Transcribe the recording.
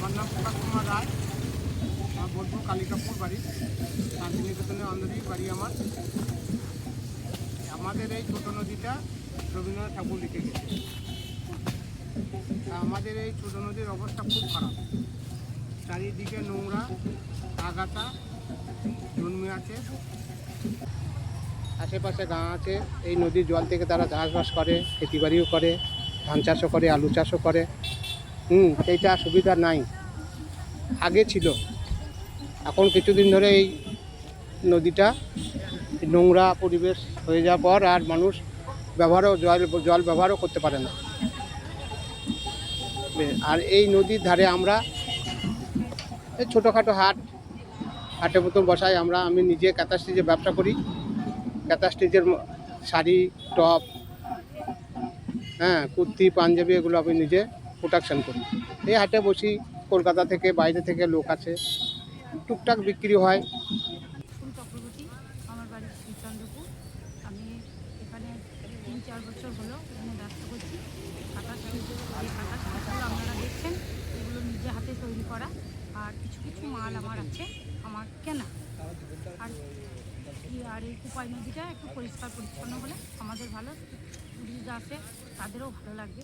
আমার নাম প্রকাশ কুমার রায়। আমার বোলপুর কালিকাপুর বাড়ি, শান্তিনিকেতনের অন্দরেই বাড়ি আমার। আমাদের এই ছোটো নদীটা রবীন্দ্রনাথ ঠাকুর লিখে গেছে। আমাদের এই ছোটো নদীর অবস্থা খুব খারাপ, চারিদিকে নোংরা আগাছা জন্মে আছে। আশেপাশে গাঁ আছে, এই নদীর জল থেকে তারা চাষবাস করে, খেতিবাড়িও করে, ধান চাষও করে, আলু চাষও করে। সেইটা সুবিধা নাই, আগে ছিল। এখন কিছুদিন ধরে এই নদীটা নোংরা পরিবেশ হয়ে যাওয়ার পর আর মানুষ জল ব্যবহারও করতে পারে না। আর এই নদীর ধারে আমরা এই ছোটোখাটো হাটের মতন বসাই। আমি নিজে কাঁথা স্টিচের ব্যবসা করি। কাঁথা স্টিচের শাড়ি, টপ, কুর্তি, পাঞ্জাবি এগুলো আমি নিজে প্রোডাকশান করি। এই হাটে বসি, কলকাতা থেকে বাইরে থেকে লোক আছে, টুকটাক বিক্রি হয়। চক্রবর্তী, আমার বাড়ি শ্রীচন্দ্রপুর। আমি এখানে 3-4 বছর হলো এখানে ব্যবসা করছি। কাঁথা স্টিচ, যে কাঁথা স্টিচগুলো আপনারা দেখছেন এগুলো নিজে হাতে তৈরি করা, আর কিছু কিছু মাল আমার আছে আমার কেনা। আর এই কুপাই নদীটা একটু পরিষ্কার পরিচ্ছন্ন হলে আমাদের ভালো, টুরিস্ট আসে তাদেরও ভালো লাগবে।